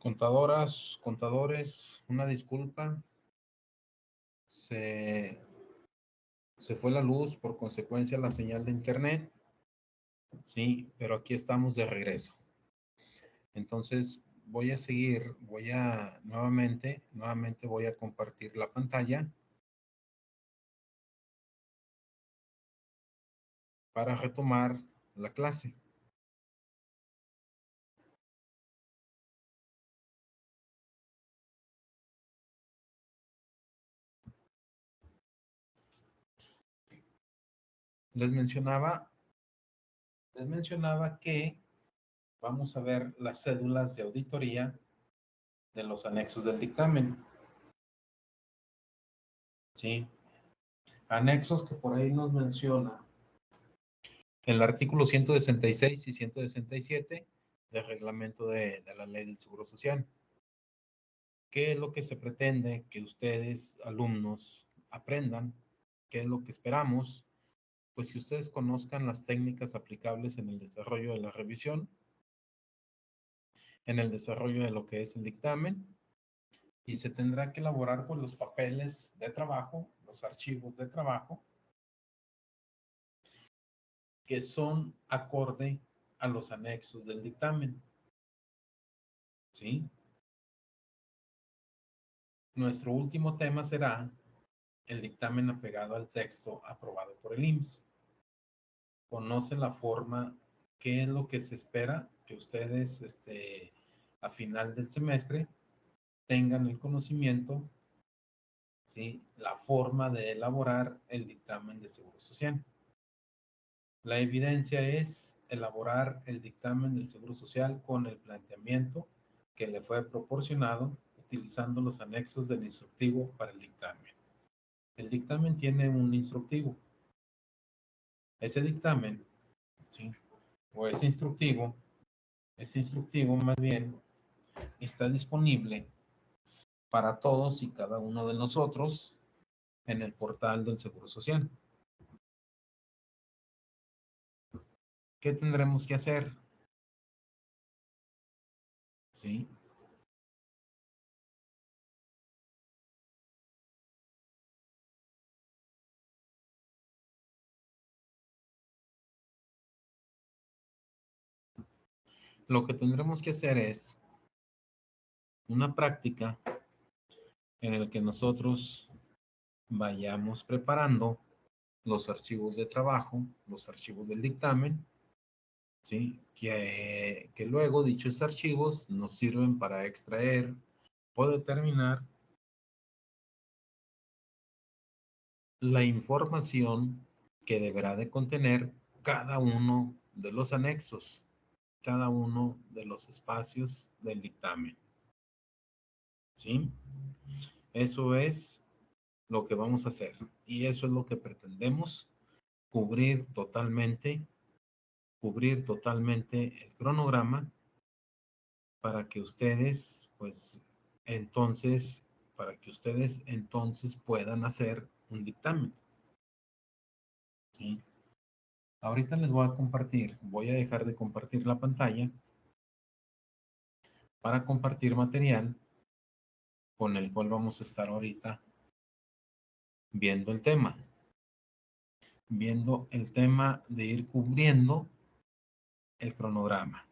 Contadoras, contadores, una disculpa. Se, se fue la luz, por consecuencia la señal de internet. Sí, pero aquí estamos de regreso. Entonces voy a seguir, nuevamente voy a compartir la pantalla para retomar la clase. Les mencionaba que vamos a ver las cédulas de auditoría de los anexos del dictamen. Sí, anexos que por ahí nos menciona el artículo 166 y 167 del reglamento de la ley del Seguro Social. ¿Qué es lo que se pretende que ustedes, alumnos, aprendan? ¿Qué es lo que esperamos? Pues que ustedes conozcan las técnicas aplicables en el desarrollo de la revisión, en el desarrollo de lo que es el dictamen, y se tendrá que elaborar pues los papeles de trabajo, los archivos de trabajo, que son acorde a los anexos del dictamen. ¿Sí? Nuestro último tema será el dictamen apegado al texto aprobado por el IMSS. Conoce la forma, qué es lo que se espera que ustedes a final del semestre tengan el conocimiento, ¿sí? La forma de elaborar el dictamen de Seguro Social. La evidencia es elaborar el dictamen del Seguro Social con el planteamiento que le fue proporcionado utilizando los anexos del instructivo para el dictamen. El dictamen tiene un instructivo. Ese dictamen, ¿sí? O ese instructivo más bien, está disponible para todos y cada uno de nosotros en el portal del Seguro Social. ¿Qué tendremos que hacer? ¿Sí? Lo que tendremos que hacer es una práctica en el que nosotros vayamos preparando los archivos de trabajo, los archivos del dictamen, ¿sí? Que luego dichos archivos nos sirven para extraer o determinar la información que deberá de contener cada uno de los anexos, cada uno de los espacios del dictamen. ¿Sí? Eso es lo que vamos a hacer y eso es lo que pretendemos cubrir totalmente el cronograma para que ustedes, pues, entonces puedan hacer un dictamen. ¿Sí? Ahorita les voy a dejar de compartir la pantalla para compartir material con el cual vamos a estar ahorita viendo el tema de ir cubriendo el cronograma.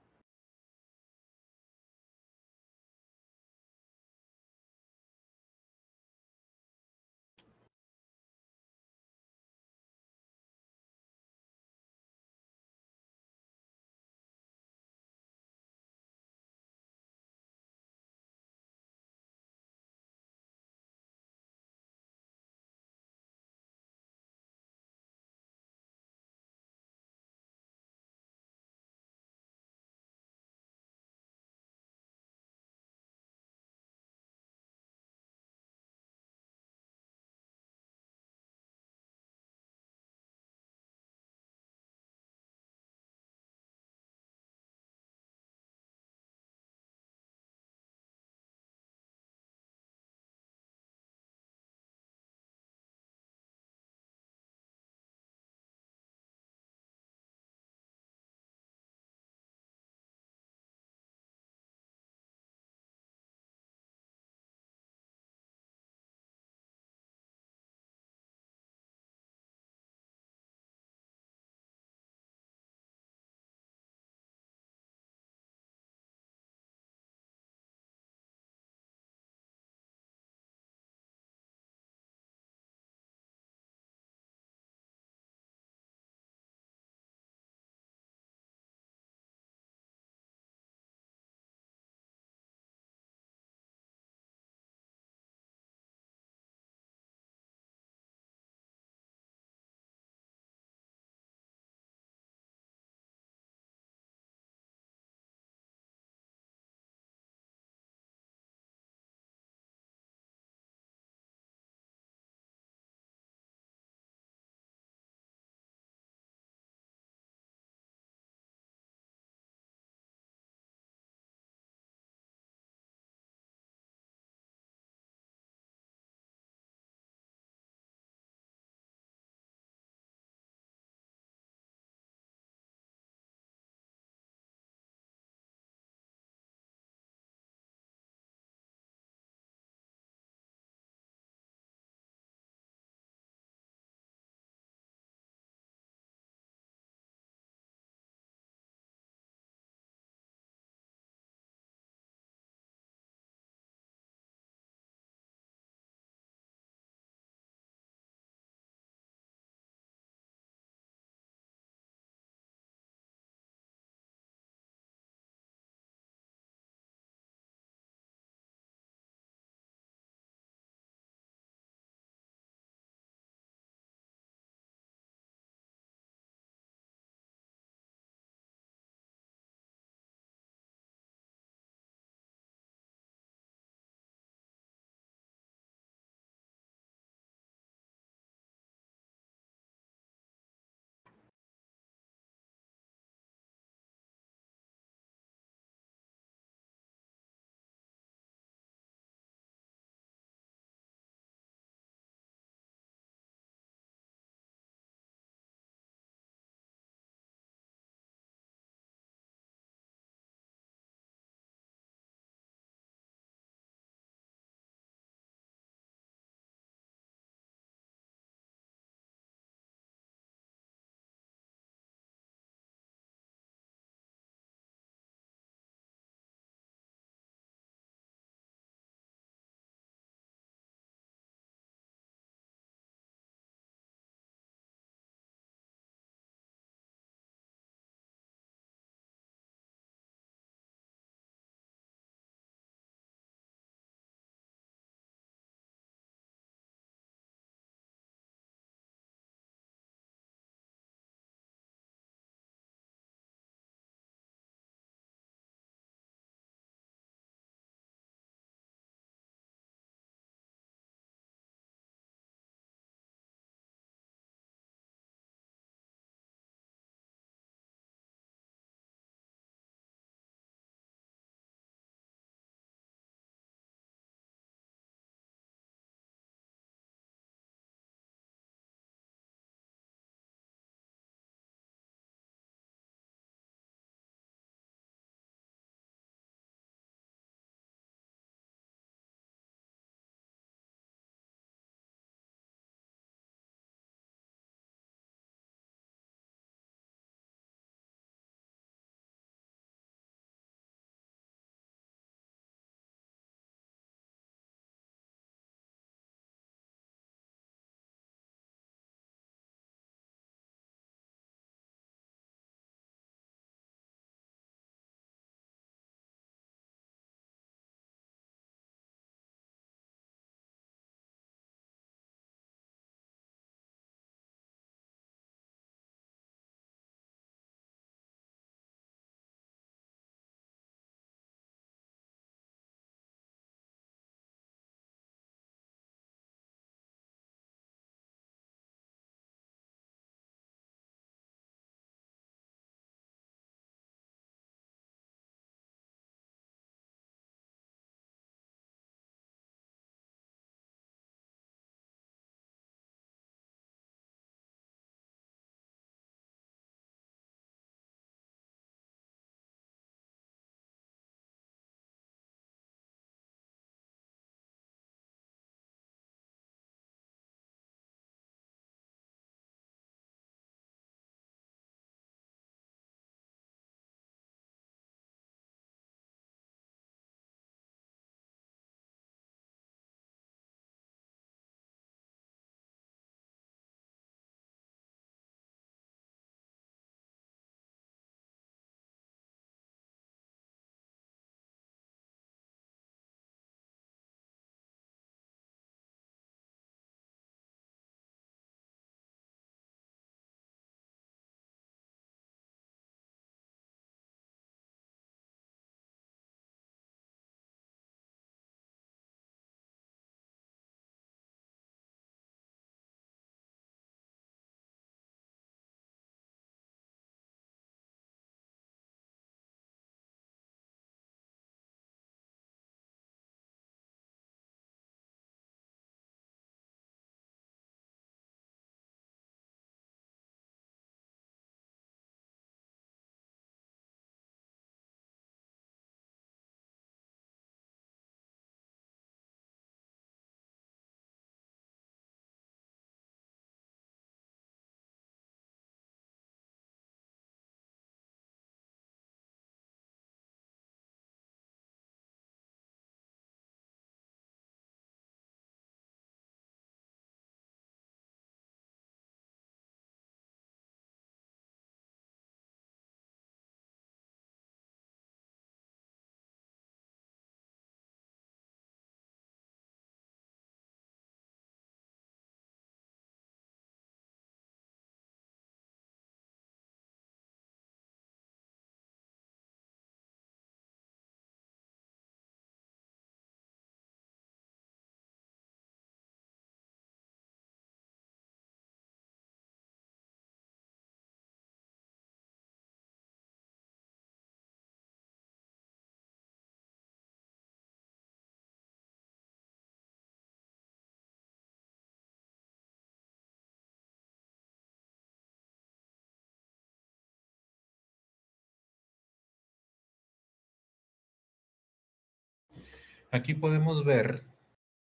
Aquí podemos ver,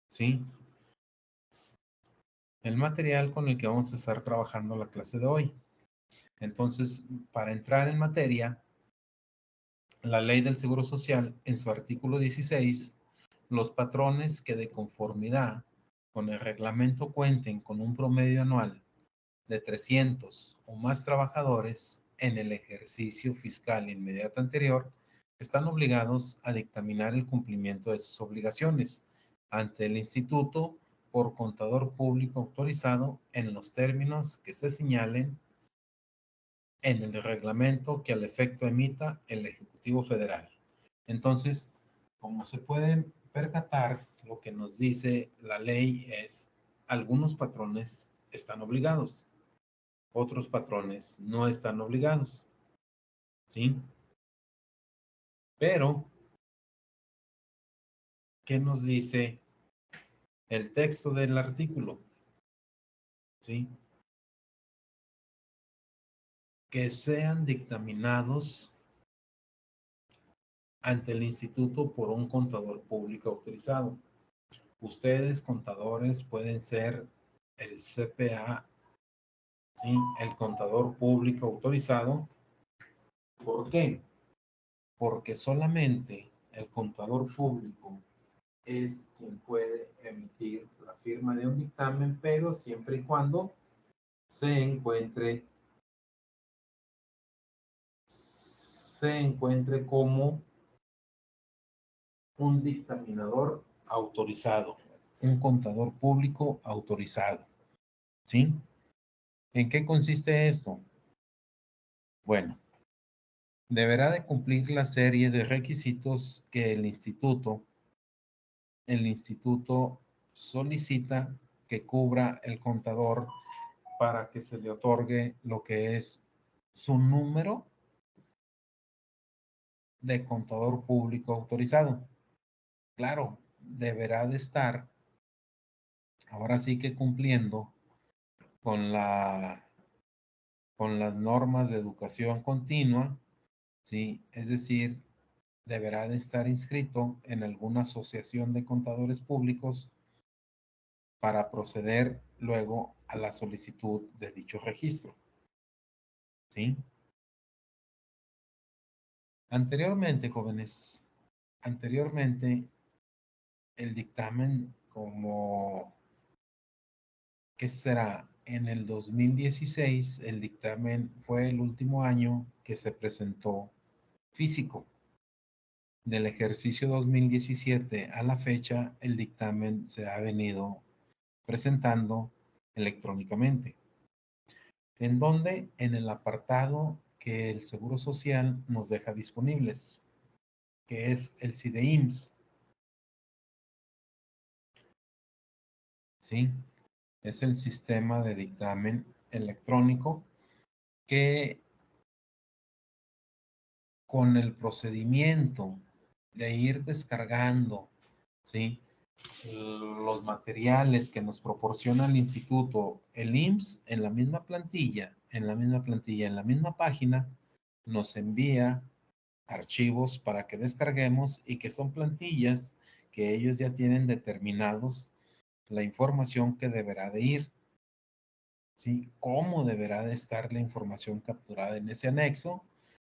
¿sí?, el material con el que vamos a estar trabajando la clase de hoy. Entonces, para entrar en materia, la Ley del Seguro Social, en su artículo 16, los patrones que de conformidad con el reglamento cuenten con un promedio anual de 300 o más trabajadores en el ejercicio fiscal inmediato anterior, están obligados a dictaminar el cumplimiento de sus obligaciones ante el instituto por contador público autorizado en los términos que se señalen en el reglamento que al efecto emita el Ejecutivo Federal. Entonces, como se pueden percatar, lo que nos dice la ley es: algunos patrones están obligados, otros patrones no están obligados, ¿sí? Pero, ¿qué nos dice el texto del artículo? ¿Sí? Que sean dictaminados ante el instituto por un contador público autorizado. Ustedes, contadores, pueden ser el CPA, ¿sí?, el contador público autorizado. ¿Por qué? Porque solamente el contador público es quien puede emitir la firma de un dictamen, pero siempre y cuando se encuentre como un dictaminador autorizado, un contador público autorizado, ¿sí? ¿En qué consiste esto? Bueno, deberá de cumplir la serie de requisitos que el instituto solicita que cubra el contador para que se le otorgue lo que es su número de contador público autorizado. Claro, deberá de estar ahora sí que cumpliendo con con las normas de educación continua, ¿sí? Es decir, deberá de estar inscrito en alguna asociación de contadores públicos para proceder luego a la solicitud de dicho registro, ¿sí? Anteriormente, jóvenes, el dictamen, como, ¿qué será? En el 2016, el dictamen fue el último año que se presentó físico. Del ejercicio 2017 a la fecha, el dictamen se ha venido presentando electrónicamente. ¿En donde? En el apartado que el Seguro Social nos deja disponibles, que es el CIDE-IMSS, ¿sí? Es el sistema de dictamen electrónico que, con el procedimiento de ir descargando, ¿sí?, los materiales que nos proporciona el instituto, el IMSS, en la misma plantilla, en la misma página, nos envía archivos para que descarguemos, y que son plantillas que ellos ya tienen determinados la información que deberá de ir, ¿sí? Cómo deberá de estar la información capturada en ese anexo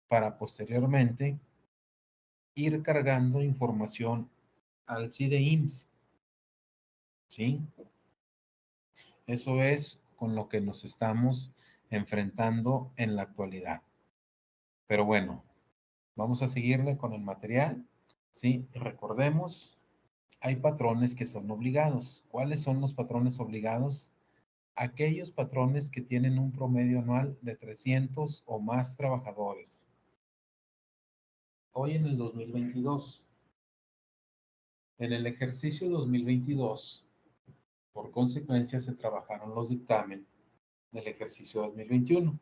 para posteriormente ir cargando información al CIDE-IMSS, ¿sí? Eso es con lo que nos estamos enfrentando en la actualidad. Pero bueno, vamos a seguirle con el material, ¿sí? Recordemos, hay patrones que son obligados. ¿Cuáles son los patrones obligados? Aquellos patrones que tienen un promedio anual de 300 o más trabajadores. Hoy en el 2022, en el ejercicio 2022, por consecuencia se trabajaron los dictámenes del ejercicio 2021,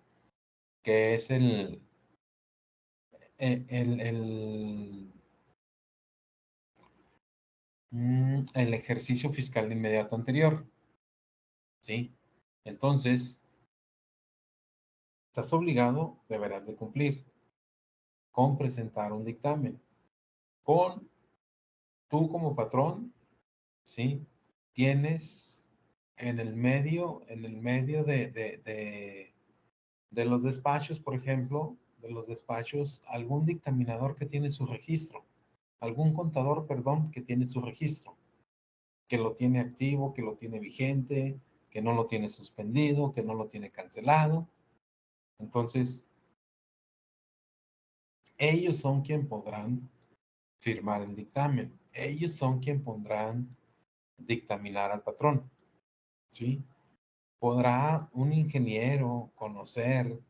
que es el, el, el ejercicio fiscal inmediato anterior, ¿sí? Entonces, estás obligado, deberás de cumplir con presentar un dictamen con Tú como patrón, ¿sí? Tienes en el medio de los despachos, por ejemplo, de los despachos, algún dictaminador que tiene su registro, algún contador, perdón, que tiene su registro, que lo tiene activo, que lo tiene vigente, que no lo tiene suspendido, que no lo tiene cancelado. Entonces, ellos son quien podrán firmar el dictamen. Ellos son quien podrán dictaminar al patrón, ¿sí? ¿Podrá un ingeniero conocer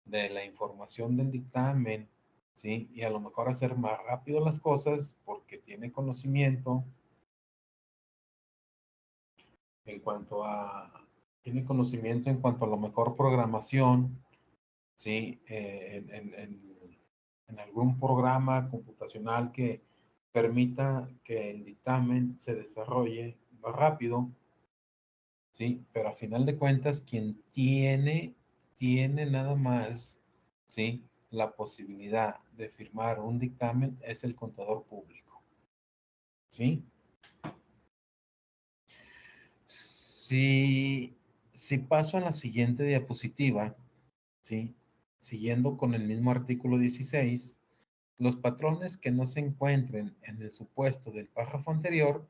de la información del dictamen, ¿sí? Y a lo mejor hacer más rápido las cosas porque tiene conocimiento en cuanto a, tiene conocimiento en cuanto a lo mejor programación, ¿sí? En algún programa computacional que permita que el dictamen se desarrolle más rápido, ¿sí? Pero a final de cuentas, quien tiene nada más, ¿sí? La posibilidad de firmar un dictamen es el contador público, ¿sí? Si, si paso a la siguiente diapositiva, ¿sí? Siguiendo con el mismo artículo 16, los patrones que no se encuentren en el supuesto del párrafo anterior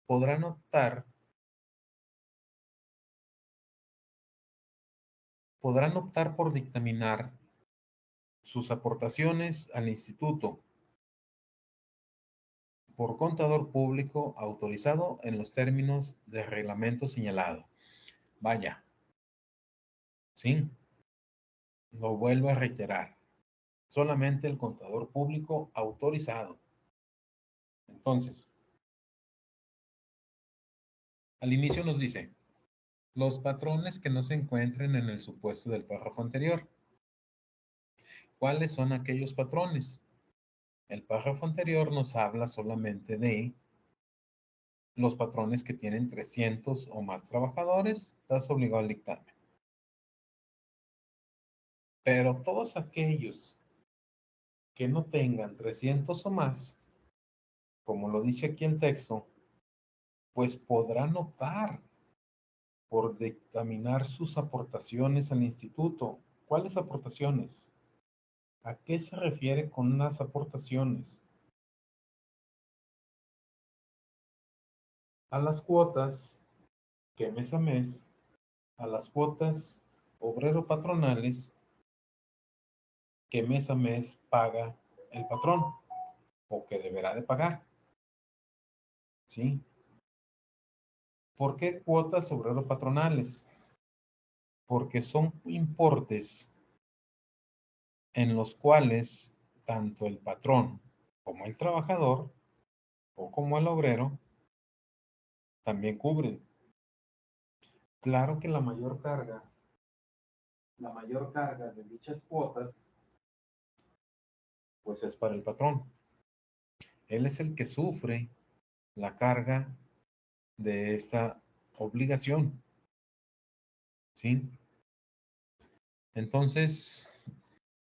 podrán optar por dictaminar sus aportaciones al instituto por contador público autorizado en los términos del reglamento señalado. Vaya, sí, lo vuelvo a reiterar. Solamente el contador público autorizado. Entonces, al inicio nos dice, los patrones que no se encuentren en el supuesto del párrafo anterior. ¿Cuáles son aquellos patrones? El párrafo anterior nos habla solamente de los patrones que tienen 300 o más trabajadores, estás obligado al dictamen. Pero todos aquellos que no tengan 300 o más, como lo dice aquí el texto, pues podrán optar por dictaminar sus aportaciones al instituto. ¿Cuáles aportaciones? ¿A qué se refiere con unas aportaciones? A las cuotas que mes a mes, a las cuotas obrero patronales que mes a mes paga el patrón o que deberá de pagar, ¿sí? ¿Por qué cuotas obrero patronales? Porque son importes en los cuales tanto el patrón como el trabajador o como el obrero también cubren. Claro que la mayor carga de dichas cuotas, pues es para el patrón. Él es el que sufre la carga de esta obligación, ¿sí? Entonces,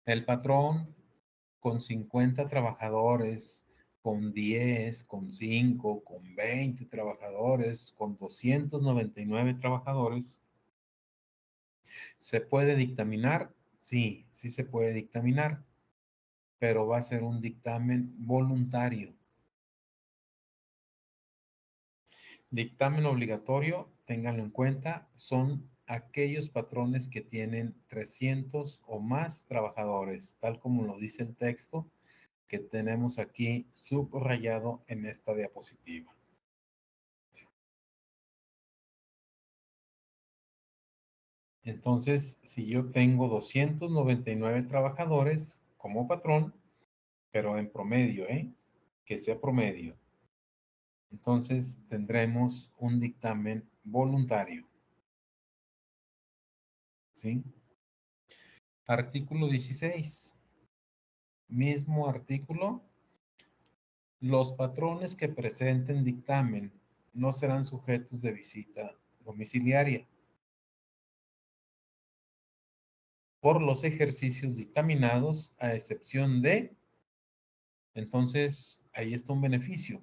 el patrón con 50 trabajadores, con 10, con 5, con 20 trabajadores, con 299 trabajadores, ¿se puede dictaminar? Sí, sí se puede dictaminar, pero va a ser un dictamen voluntario. Dictamen obligatorio, ténganlo en cuenta, son aquellos patrones que tienen 300 o más trabajadores, tal como lo dice el texto que tenemos aquí subrayado en esta diapositiva. Entonces, si yo tengo 299 trabajadores como patrón, pero en promedio, que sea promedio, entonces tendremos un dictamen voluntario, ¿sí? Artículo 16. Mismo artículo. Los patrones que presenten dictamen no serán sujetos de visita domiciliaria por los ejercicios dictaminados, a excepción de, entonces ahí está un beneficio.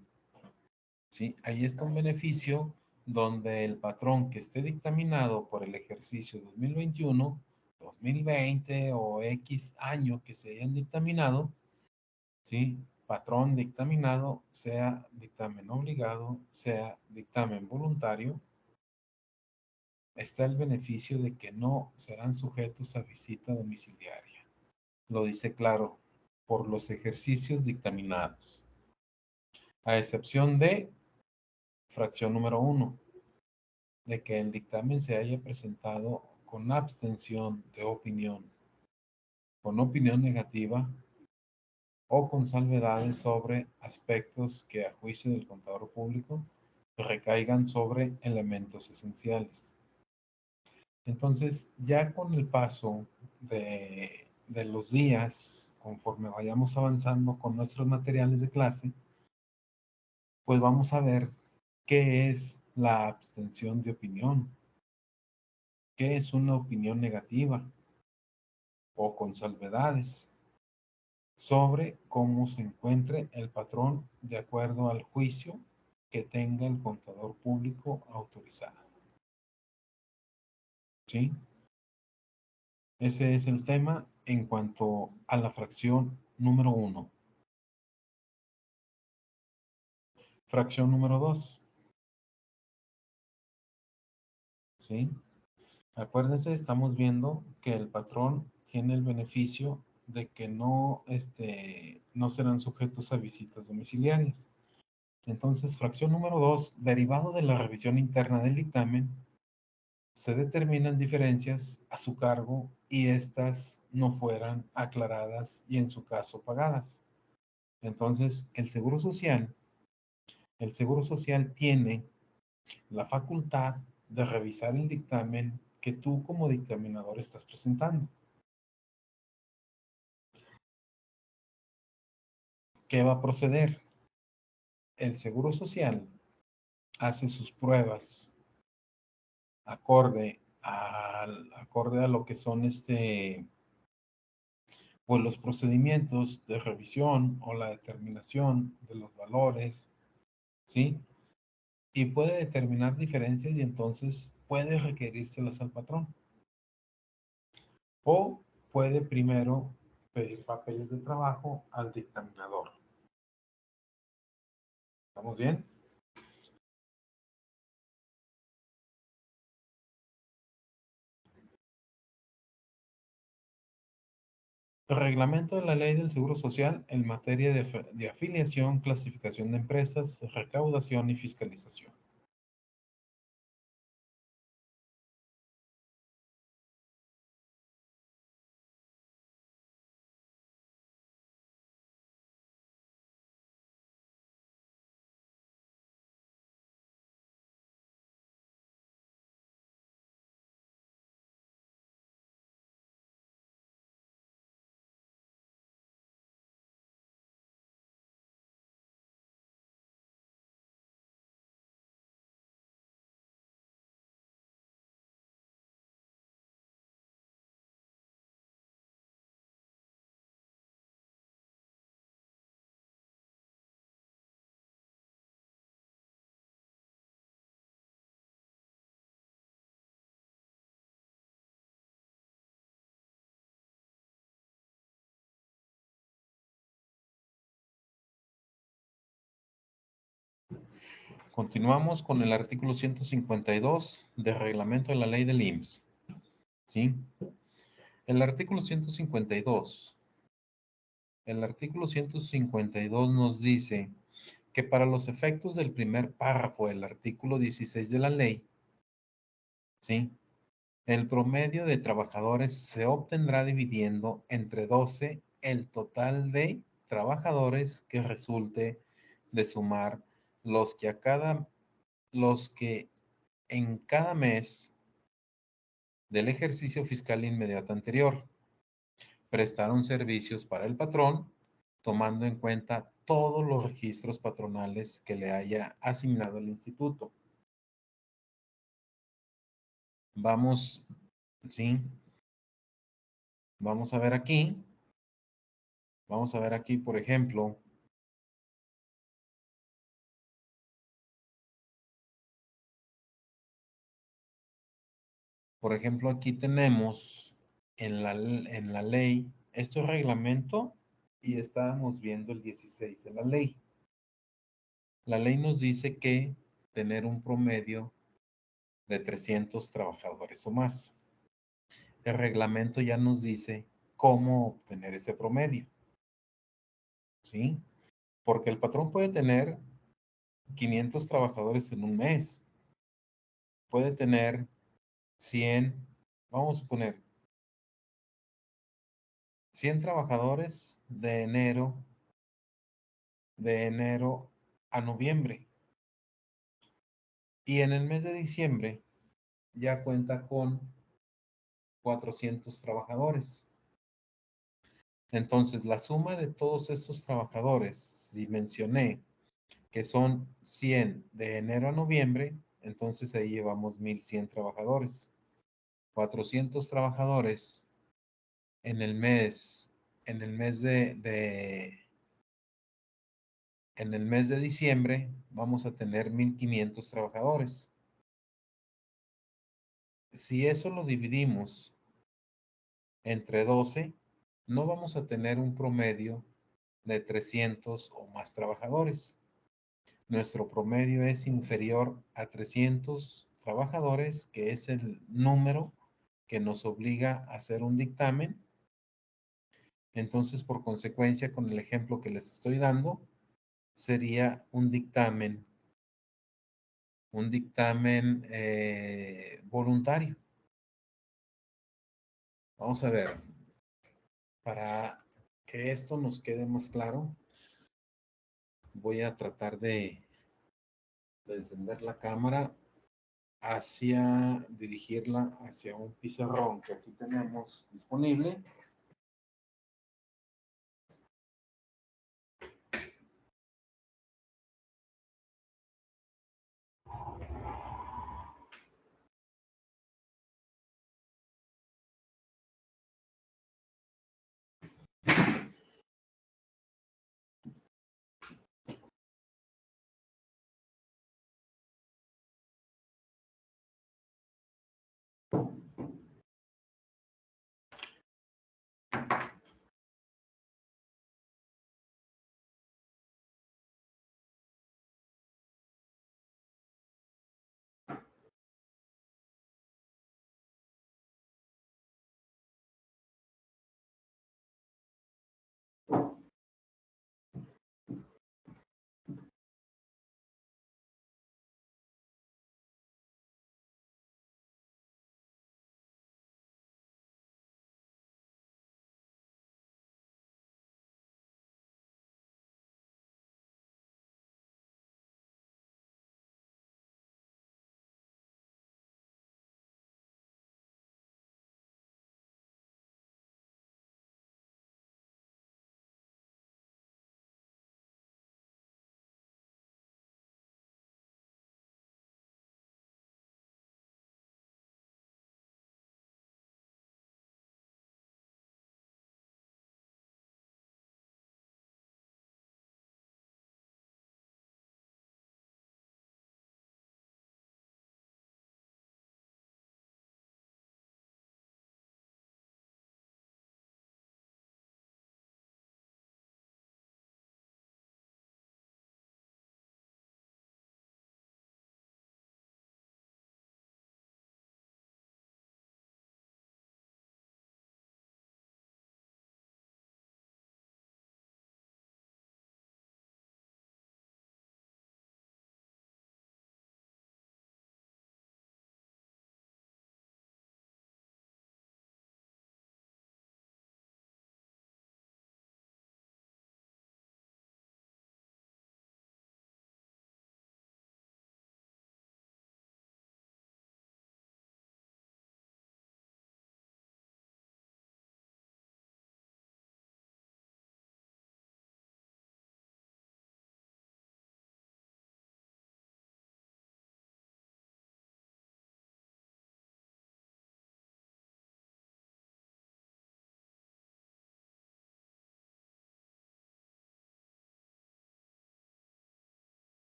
¿sí? Ahí está un beneficio donde el patrón que esté dictaminado por el ejercicio 2021, 2020 o X año que se hayan dictaminado, ¿sí? Patrón dictaminado, sea dictamen obligado, sea dictamen voluntario, está el beneficio de que no serán sujetos a visita domiciliaria. Lo dice claro, por los ejercicios dictaminados, a excepción de fracción número 1, de que el dictamen se haya presentado con abstención de opinión, con opinión negativa o con salvedades sobre aspectos que a juicio del contador público recaigan sobre elementos esenciales. Entonces, ya con el paso de los días, conforme vayamos avanzando con nuestros materiales de clase, pues vamos a ver qué es la abstención de opinión, qué es una opinión negativa o con salvedades sobre cómo se encuentre el patrón de acuerdo al juicio que tenga el contador público autorizado. ¿Sí? Ese es el tema en cuanto a la fracción número 1. Fracción número 2. ¿Sí? Acuérdense, estamos viendo que el patrón tiene el beneficio de que no serán sujetos a visitas domiciliarias. Entonces, fracción número 2, derivado de la revisión interna del dictamen, se determinan diferencias a su cargo y éstas no fueran aclaradas y en su caso pagadas. Entonces, el Seguro Social tiene la facultad de revisar el dictamen que tú como dictaminador estás presentando. ¿Qué va a proceder? El Seguro Social hace sus pruebas acorde a lo que son pues los procedimientos de revisión o la determinación de los valores, ¿sí? Y puede determinar diferencias y entonces puede requerírselas al patrón. O puede primero pedir papeles de trabajo al dictaminador. ¿Estamos bien? El reglamento de la Ley del Seguro Social en materia de afiliación, clasificación de empresas, recaudación y fiscalización. Continuamos con el artículo 152 del reglamento de la ley del IMSS. ¿Sí? El artículo 152. El artículo 152 nos dice que para los efectos del primer párrafo del artículo 16 de la ley, ¿sí? El promedio de trabajadores se obtendrá dividiendo entre 12 el total de trabajadores que resulte de sumar los que los que en cada mes del ejercicio fiscal inmediato anterior prestaron servicios para el patrón, tomando en cuenta todos los registros patronales que le haya asignado el instituto. Vamos, ¿sí? Vamos a ver aquí. Vamos a ver aquí, por ejemplo, Por ejemplo, aquí tenemos en la ley, esto es reglamento y estábamos viendo el 16 de la ley. La ley nos dice que tener un promedio de 300 trabajadores o más. El reglamento ya nos dice cómo obtener ese promedio, ¿sí? Porque el patrón puede tener 500 trabajadores en un mes, puede tener 100, vamos a poner 100 trabajadores de enero a noviembre. Y en el mes de diciembre ya cuenta con 400 trabajadores. Entonces, la suma de todos estos trabajadores, si mencioné que son 100 de enero a noviembre, entonces ahí llevamos 1100 trabajadores. 400 trabajadores en el mes, en el mes en el mes de diciembre vamos a tener 1500 trabajadores. Si eso lo dividimos entre 12, no vamos a tener un promedio de 300 o más trabajadores. Nuestro promedio es inferior a 300 trabajadores, que es el número que nos obliga a hacer un dictamen. Entonces, por consecuencia, con el ejemplo que les estoy dando, sería un dictamen voluntario. Vamos a ver, para que esto nos quede más claro, voy a tratar de encender la cámara dirigirla hacia un pizarrón que aquí tenemos disponible.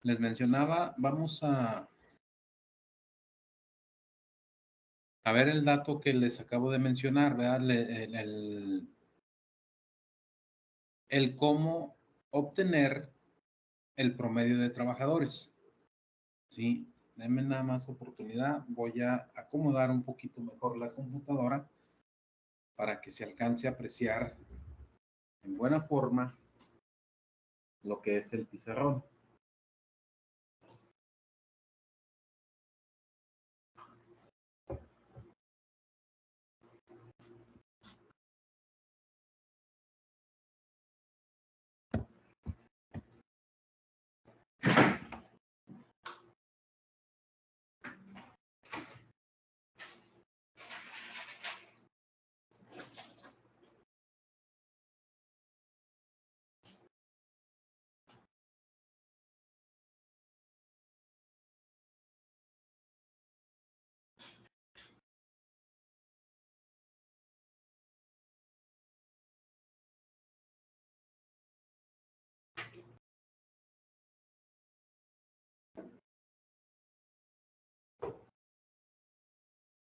Les mencionaba, vamos a ver el dato que les acabo de mencionar, ¿verdad? El cómo obtener el promedio de trabajadores. Sí, denme nada más oportunidad. Voy a acomodar un poquito mejor la computadora para que se alcance a apreciar en buena forma lo que es el pizarrón.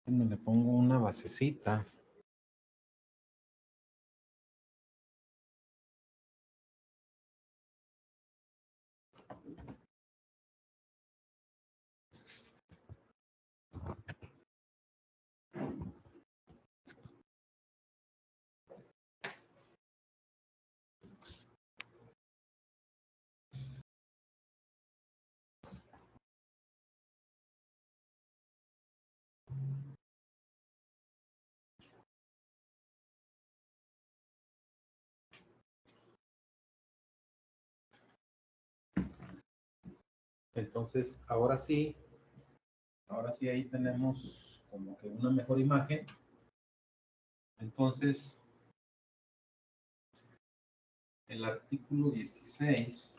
Le pongo una basecita. Entonces, ahora sí ahí tenemos como que una mejor imagen. Entonces, el artículo 16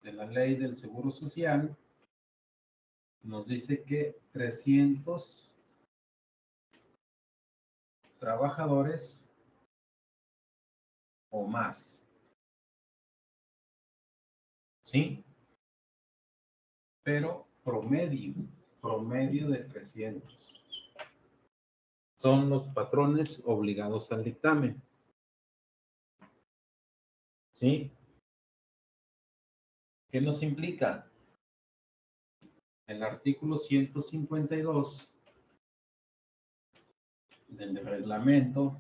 de la Ley del Seguro Social nos dice que 300 trabajadores o más. ¿Sí? Pero promedio de 300. Son los patrones obligados al dictamen. ¿Sí? ¿Qué nos implica? El artículo 152 del reglamento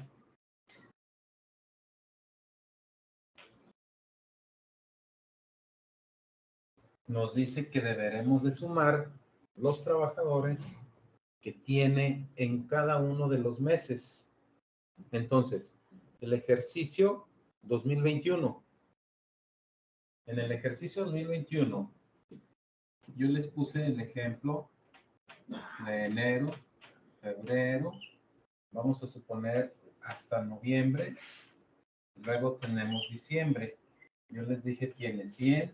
nos dice que deberemos de sumar los trabajadores que tiene en cada uno de los meses. Entonces, el ejercicio 2021. En el ejercicio 2021, yo les puse el ejemplo de enero, febrero, vamos a suponer hasta noviembre, luego tenemos diciembre. Yo les dije tiene 100,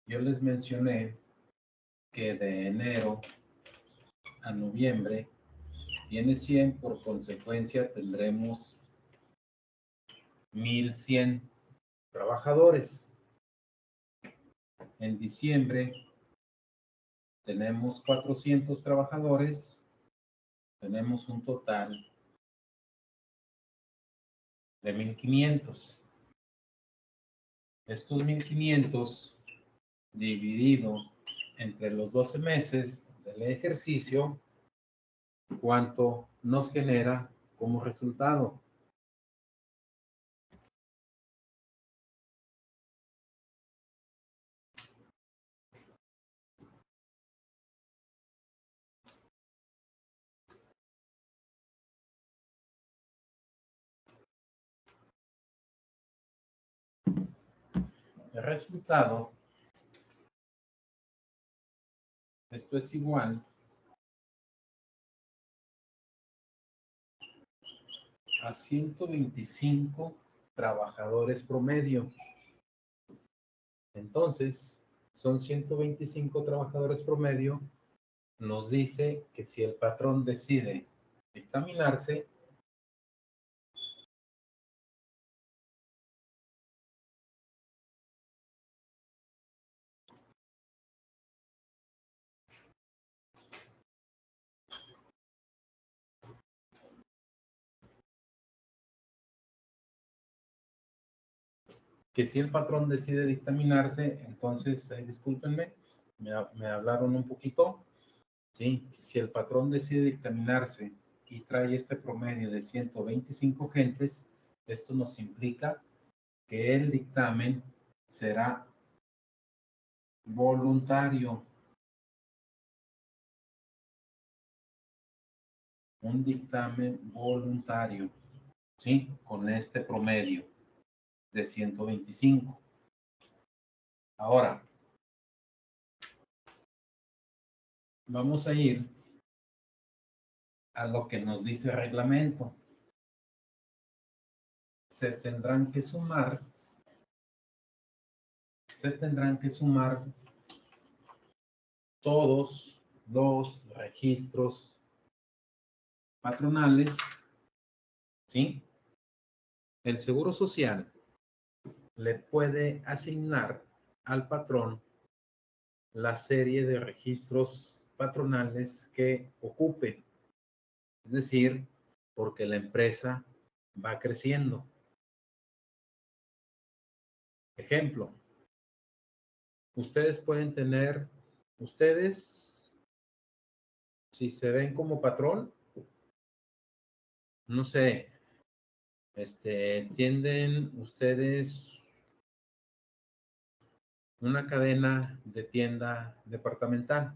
yo les mencioné que de enero a noviembre tiene 100, por consecuencia tendremos 1100 trabajadores. En diciembre tenemos 400 trabajadores, tenemos un total de 1500. Estos 1500 dividido entre los 12 meses del ejercicio, ¿cuánto nos genera como resultado? El resultado, esto es igual a 125 trabajadores promedio. Entonces, son 125 trabajadores promedio, nos dice que si el patrón decide dictaminarse, entonces, discúlpenme, me hablaron un poquito, ¿sí? Si el patrón decide dictaminarse y trae este promedio de 125 gentes, esto nos implica que el dictamen será voluntario. Un dictamen voluntario, ¿sí? Con este promedio de 125. Ahora, vamos a ir a lo que nos dice el reglamento. Se tendrán que sumar todos los registros patronales, ¿sí? El Seguro Social le puede asignar al patrón la serie de registros patronales que ocupe. Es decir, porque la empresa va creciendo. Ejemplo, ustedes pueden tener, si se ven como patrón, no sé, tienden ustedes una cadena de tienda departamental.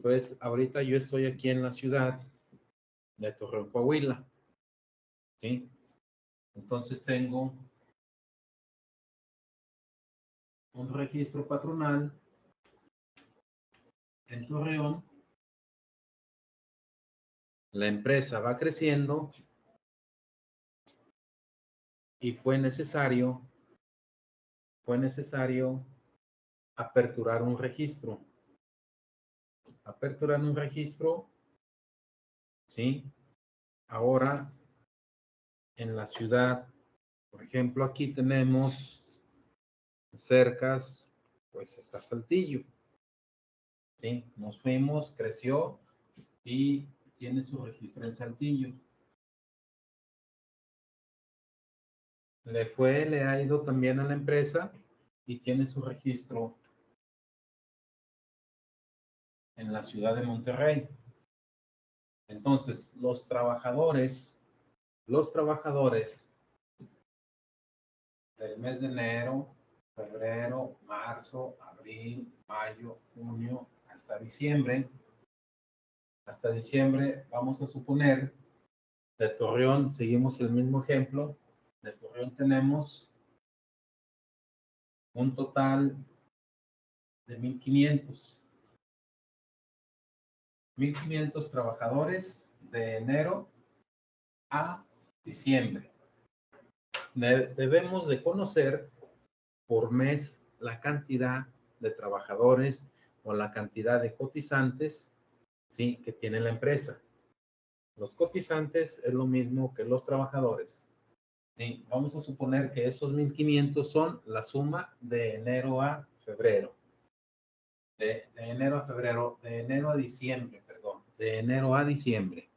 Pues ahorita yo estoy aquí en la ciudad de Torreón, Coahuila, ¿sí? Entonces tengo un registro patronal en Torreón. La empresa va creciendo y fue necesario aperturar un registro. ¿Sí? Ahora, en la ciudad, por ejemplo, aquí tenemos cercas, pues está Saltillo. ¿Sí? Nos fuimos, creció y tiene su registro en Saltillo. Le ha ido también a la empresa y tiene su registro en la ciudad de Monterrey. Entonces, los trabajadores del mes de enero, febrero, marzo, abril, mayo, junio, hasta diciembre, vamos a suponer, de Torreón, seguimos el mismo ejemplo, de Torreón tenemos un total de 1,500 trabajadores de enero a diciembre. Debemos de conocer por mes la cantidad de trabajadores o la cantidad de cotizantes, ¿sí?, que tiene la empresa. Los cotizantes es lo mismo que los trabajadores. ¿Sí? Vamos a suponer que esos 1,500 son la suma de enero a febrero. De enero a diciembre, perdón. De enero a diciembre.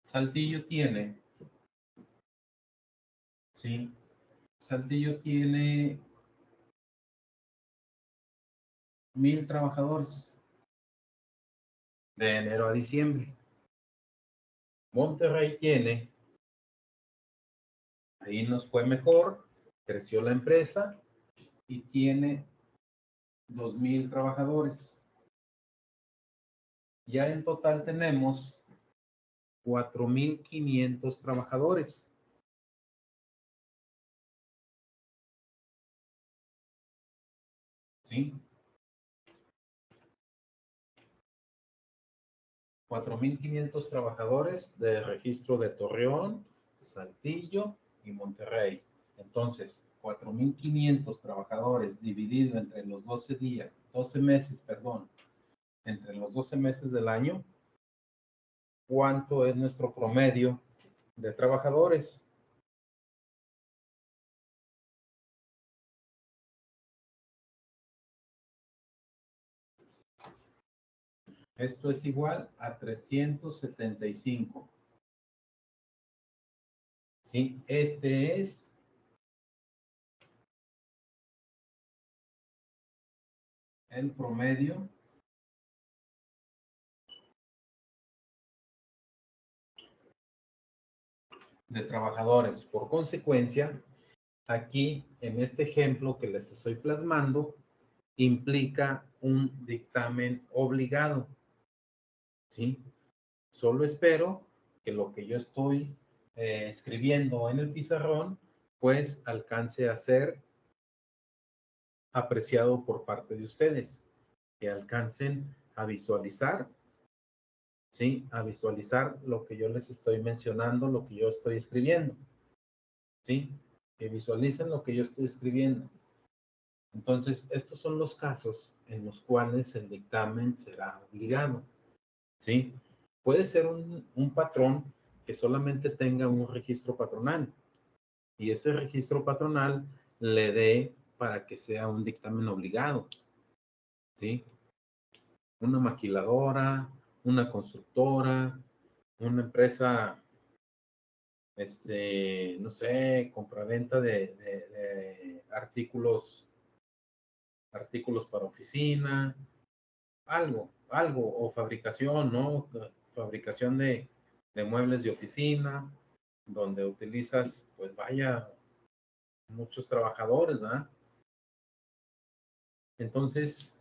Saltillo tiene, ¿sí? Saltillo tiene 1,000 trabajadores de enero a diciembre. Monterrey tiene, ahí nos fue mejor, creció la empresa y tiene 2,000 trabajadores. Ya en total tenemos 4,500 trabajadores. ¿Sí? 4,500 trabajadores de registro de Torreón, Saltillo y Monterrey. Entonces, 4,500 trabajadores dividido entre los 12 días, 12 meses, perdón, entre los 12 meses del año, ¿cuánto es nuestro promedio de trabajadores? Esto es igual a 375. ¿Sí? Este es el promedio de trabajadores. Por consecuencia, aquí en este ejemplo que les estoy plasmando, implica un dictamen obligado. ¿Sí? Solo espero que lo que yo estoy escribiendo en el pizarrón, pues alcance a ser apreciado por parte de ustedes, que alcancen a visualizar, ¿sí? A visualizar lo que yo les estoy mencionando, lo que yo estoy escribiendo, ¿sí? Que visualicen lo que yo estoy escribiendo. Entonces, estos son los casos en los cuales el dictamen será obligado, ¿sí? Puede ser un patrón que solamente tenga un registro patronal y ese registro patronal le dé para que sea un dictamen obligado, ¿sí? Una maquiladora, una constructora, una empresa, no sé, compraventa de artículos para oficina, algo, o fabricación, ¿no? Fabricación de muebles de oficina, donde utilizas, pues vaya, muchos trabajadores, ¿verdad? Entonces,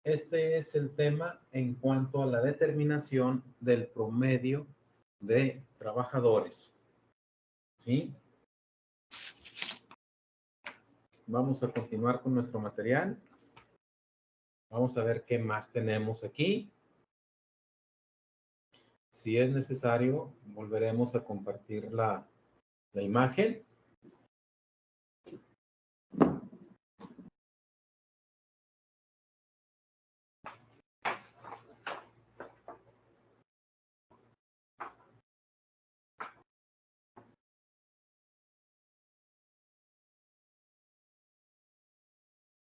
este es el tema en cuanto a la determinación del promedio de trabajadores, ¿sí? Vamos a continuar con nuestro material. Vamos a ver qué más tenemos aquí. Si es necesario, volveremos a compartir la imagen.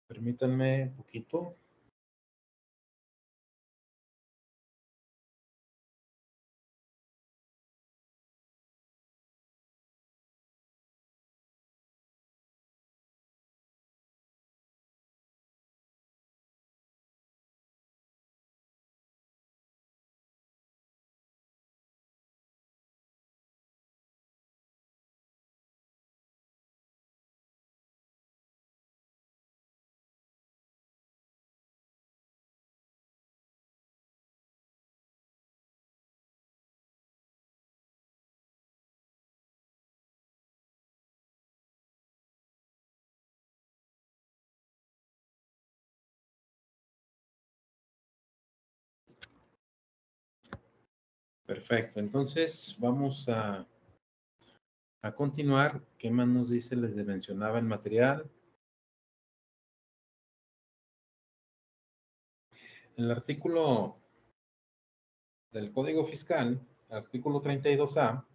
Permítanme un poquito. Perfecto. Entonces, vamos a continuar. ¿Qué más nos dice? Les mencionaba el material. El artículo del Código Fiscal, artículo 32A,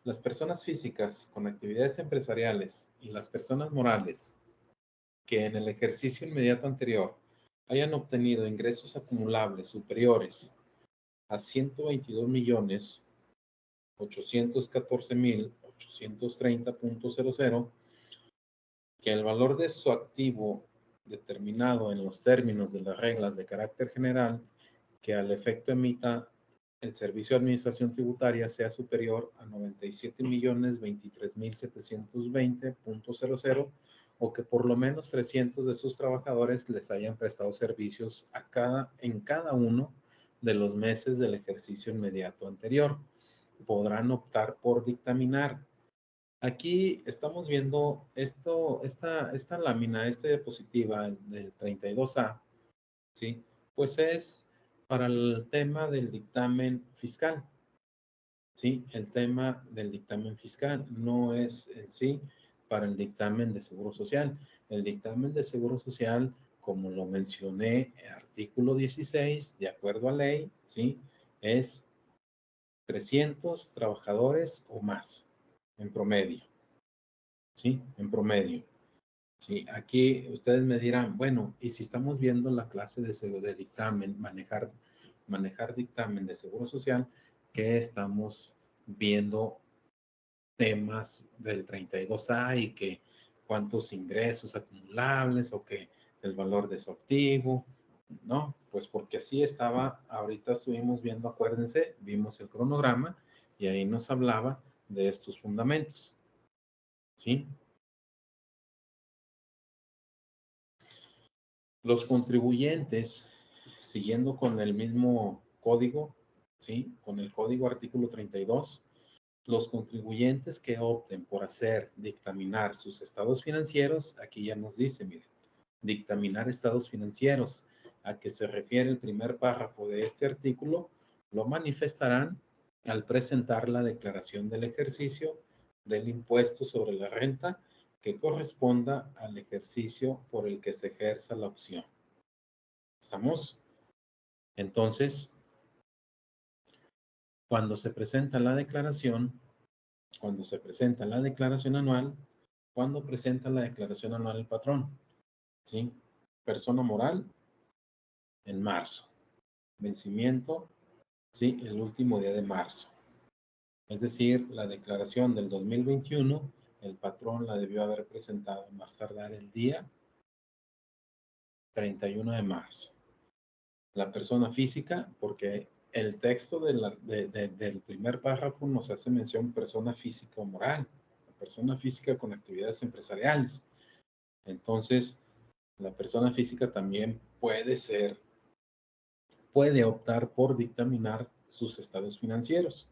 las personas físicas con actividades empresariales y las personas morales que en el ejercicio inmediato anterior hayan obtenido ingresos acumulables superiores a 122.814.830.00, que el valor de su activo determinado en los términos de las reglas de carácter general que al efecto emita el Servicio de Administración Tributaria sea superior a 97.023.720.00 o que por lo menos 300 de sus trabajadores les hayan prestado servicios en cada uno de los meses del ejercicio inmediato anterior. Podrán optar por dictaminar. Aquí estamos viendo esta lámina, esta diapositiva del 32A, ¿sí? Pues es para el tema del dictamen fiscal, ¿sí? El tema del dictamen fiscal no es en sí para el dictamen de Seguro Social. El dictamen de Seguro Social, como lo mencioné, artículo 16, de acuerdo a ley, ¿sí? Es 300 trabajadores o más, en promedio, ¿sí? En promedio. Sí, aquí ustedes me dirán, bueno, y si estamos viendo la clase de dictamen, manejar dictamen de Seguro Social, ¿qué estamos viendo temas del 32A y que cuántos ingresos acumulables o que el valor de su activo? No, pues porque así estaba, ahorita estuvimos viendo, acuérdense, vimos el cronograma y ahí nos hablaba de estos fundamentos, ¿sí? Los contribuyentes, siguiendo con el mismo código, ¿sí? Con el código artículo 32, los contribuyentes que opten por dictaminar sus estados financieros, aquí ya nos dice, miren, dictaminar estados financieros, a que se refiere el primer párrafo de este artículo, lo manifestarán al presentar la declaración del ejercicio del impuesto sobre la renta que corresponda al ejercicio por el que se ejerza la opción. ¿Estamos? Entonces, cuando se presenta la declaración, cuando se presenta la declaración anual, cuando presenta la declaración anual el patrón, ¿sí? Persona moral, en marzo. Vencimiento, ¿sí? El último día de marzo. Es decir, la declaración del 2021, el patrón la debió haber presentado más tardar el día 31 de marzo. La persona física, porque el texto del primer párrafo nos hace mención persona física o moral, persona física con actividades empresariales. Entonces, la persona física también puede optar por dictaminar sus estados financieros.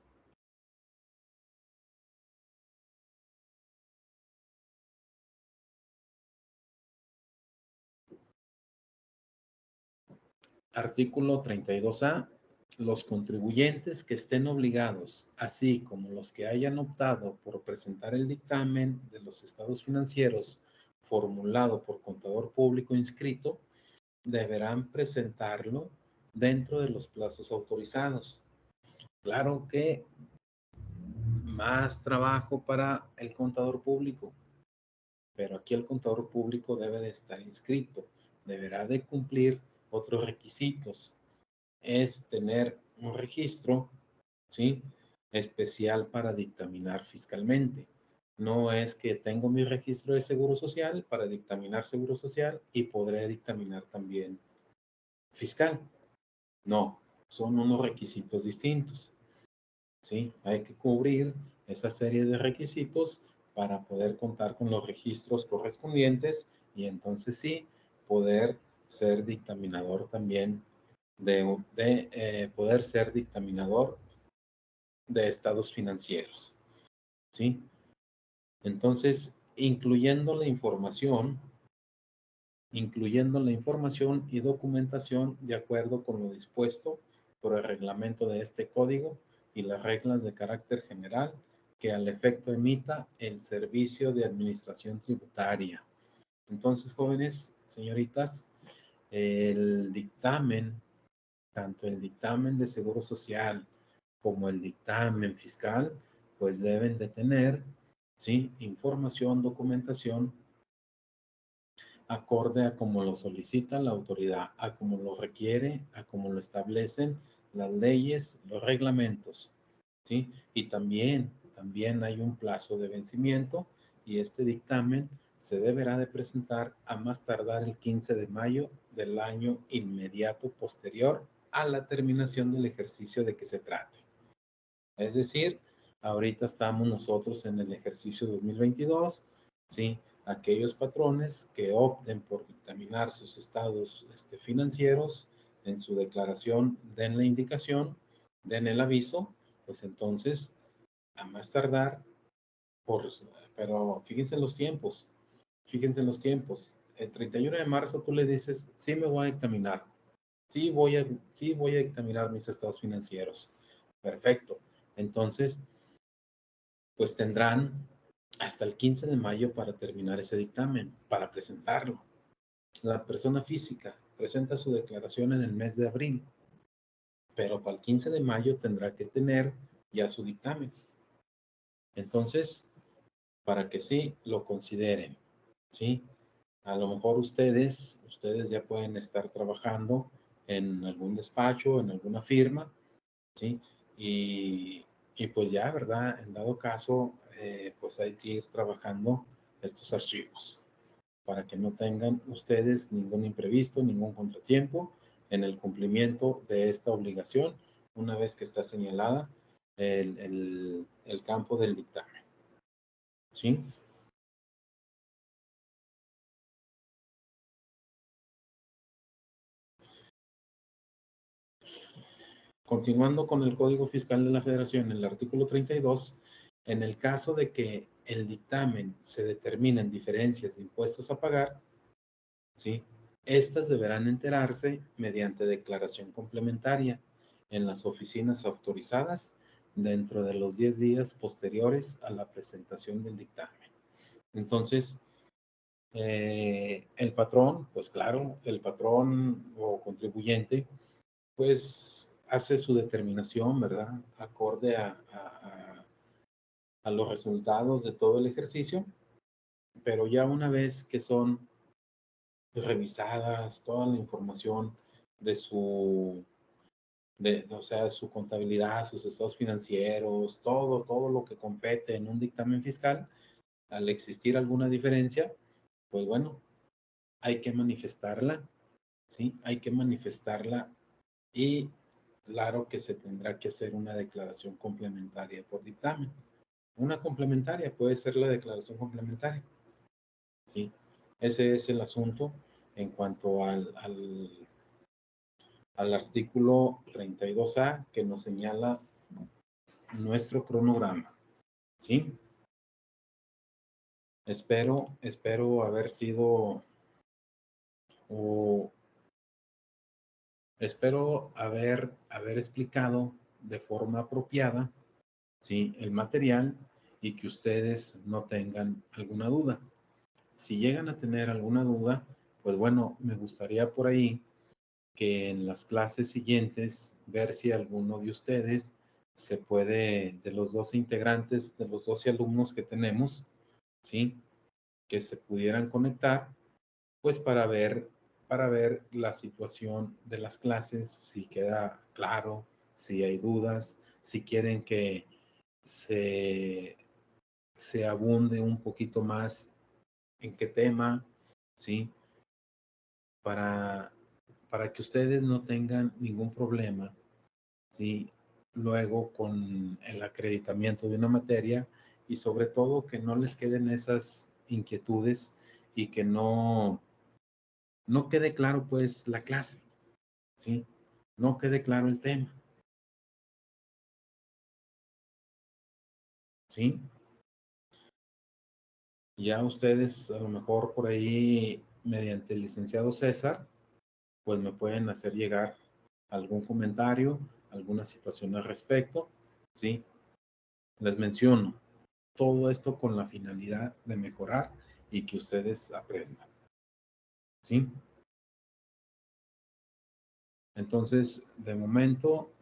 Artículo 32A. Los contribuyentes que estén obligados, así como los que hayan optado por presentar el dictamen de los estados financieros formulado por contador público inscrito, deberán presentarlo dentro de los plazos autorizados. Claro que más trabajo para el contador público, pero aquí el contador público debe de estar inscrito, deberá de cumplir otros requisitos. Es tener un registro, ¿sí? Especial para dictaminar fiscalmente. No es que tengo mi registro de seguro social para dictaminar seguro social y podré dictaminar también fiscal. No, son unos requisitos distintos, ¿sí? Hay que cubrir esa serie de requisitos para poder contar con los registros correspondientes y entonces sí poder ser dictaminador también poder ser dictaminador de estados financieros, ¿sí? Entonces, incluyendo la información y documentación de acuerdo con lo dispuesto por el reglamento de este código y las reglas de carácter general que al efecto emita el Servicio de Administración Tributaria. Entonces, jóvenes, señoritas, el dictamen, tanto el dictamen de Seguro Social como el dictamen fiscal, pues deben de tener, ¿sí? Información, documentación acorde a como lo solicita la autoridad, a como lo requiere, a como lo establecen las leyes, los reglamentos, ¿sí? Y también hay un plazo de vencimiento y este dictamen se deberá de presentar a más tardar el 15 de mayo del año inmediato posterior a la terminación del ejercicio de que se trate. Es decir, ahorita estamos nosotros en el ejercicio 2022, ¿sí? Aquellos patrones que opten por dictaminar sus estados financieros en su declaración, den la indicación, den el aviso, pues entonces, a más tardar, pero fíjense en los tiempos. El 31 de marzo tú le dices, sí me voy a dictaminar, sí voy a dictaminar mis estados financieros. Perfecto. Entonces, pues tendrán hasta el 15 de mayo para terminar ese dictamen, para presentarlo. La persona física presenta su declaración en el mes de abril, pero para el 15 de mayo tendrá que tener ya su dictamen. Entonces, para que sí lo consideren, ¿sí? A lo mejor ustedes ya pueden estar trabajando en algún despacho, en alguna firma, ¿sí? Y pues ya, ¿verdad? En dado caso, pues hay que ir trabajando estos archivos para que no tengan ustedes ningún imprevisto, ningún contratiempo en el cumplimiento de esta obligación una vez que está señalada el campo del dictamen, ¿sí? Continuando con el Código Fiscal de la Federación, en el artículo 32, en el caso de que el dictamen se determinen diferencias de impuestos a pagar, ¿sí? Estas deberán enterarse mediante declaración complementaria en las oficinas autorizadas dentro de los 10 días posteriores a la presentación del dictamen. Entonces, el patrón, pues claro, el patrón o contribuyente, pues hace su determinación, ¿verdad? Acorde a los resultados de todo el ejercicio, pero ya una vez que son revisadas toda la información de o sea, su contabilidad, sus estados financieros, todo lo que compete en un dictamen fiscal, al existir alguna diferencia, pues bueno, hay que manifestarla, ¿sí? Hay que manifestarla y claro que se tendrá que hacer una declaración complementaria por dictamen. Una complementaria puede ser la declaración complementaria, ¿sí? Ese es el asunto en cuanto al artículo 32A que nos señala nuestro cronograma, ¿sí? Espero haber sido o espero haber explicado de forma apropiada, ¿sí? El material y que ustedes no tengan alguna duda. Si llegan a tener alguna duda, pues bueno, me gustaría por ahí que en las clases siguientes ver si alguno de ustedes se puede, de los 12 integrantes, de los 12 alumnos que tenemos, ¿sí? Que se pudieran conectar, pues para ver la situación de las clases, si queda claro, si hay dudas, si quieren que se, se abunde un poquito más en qué tema, ¿sí? Para, para que ustedes no tengan ningún problema, ¿sí? Luego con el acreditamiento de una materia y sobre todo que no les queden esas inquietudes y que no quede claro pues la clase, ¿sí? No quede claro el tema, ¿sí? Ya ustedes a lo mejor por ahí, mediante el licenciado César, pues me pueden hacer llegar algún comentario, alguna situación al respecto, ¿sí? Les menciono, todo esto con la finalidad de mejorar y que ustedes aprendan, ¿sí? Entonces, de momento,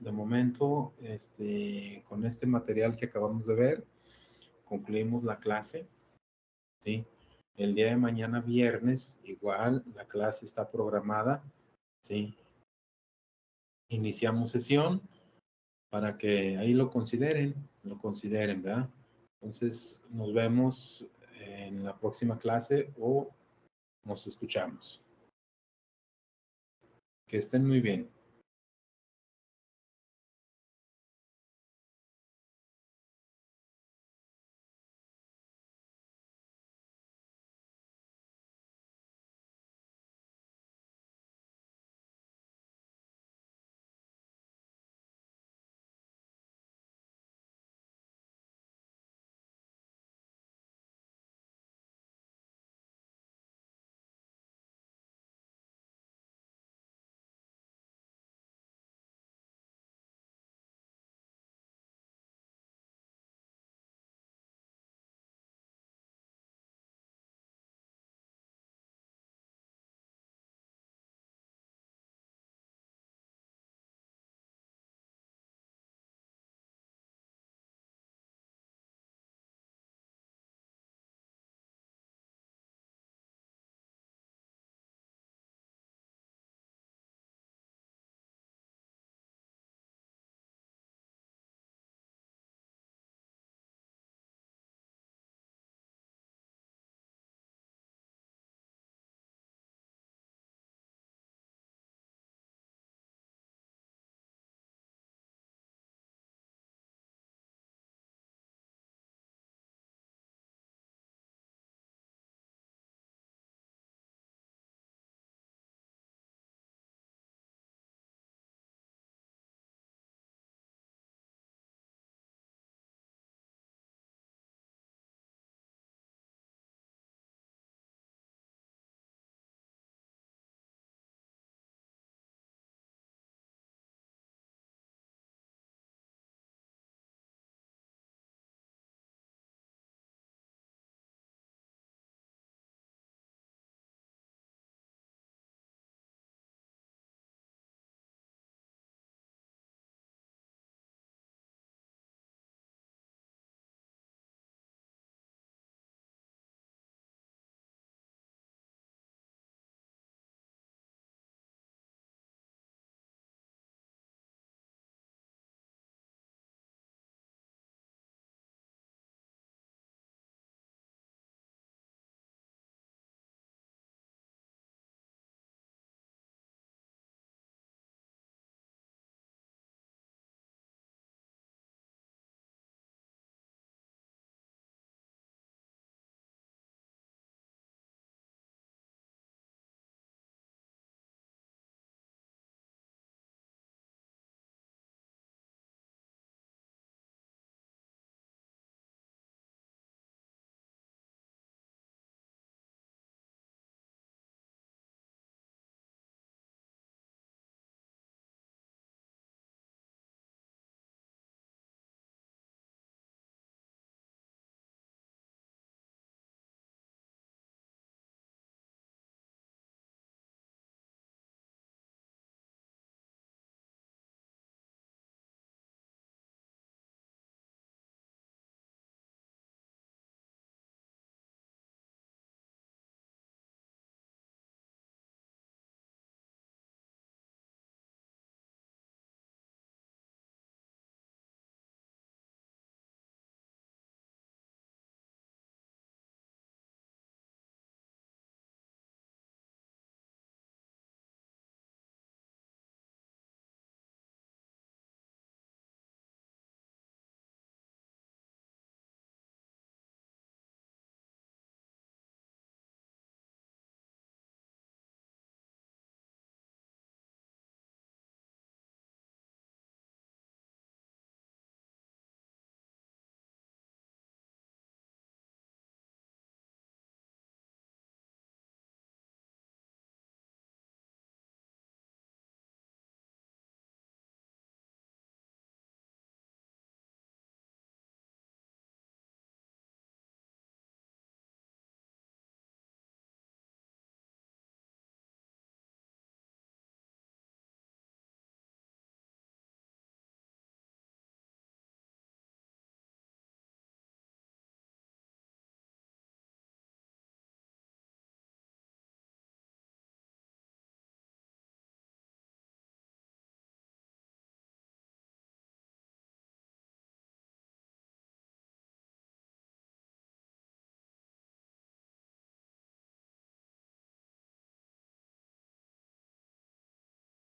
con este material que acabamos de ver, concluimos la clase, ¿sí? El día de mañana, viernes, igual, la clase está programada, ¿sí? Iniciamos sesión para que ahí lo consideren, ¿verdad? Entonces, nos vemos en la próxima clase o nos escuchamos. Que estén muy bien.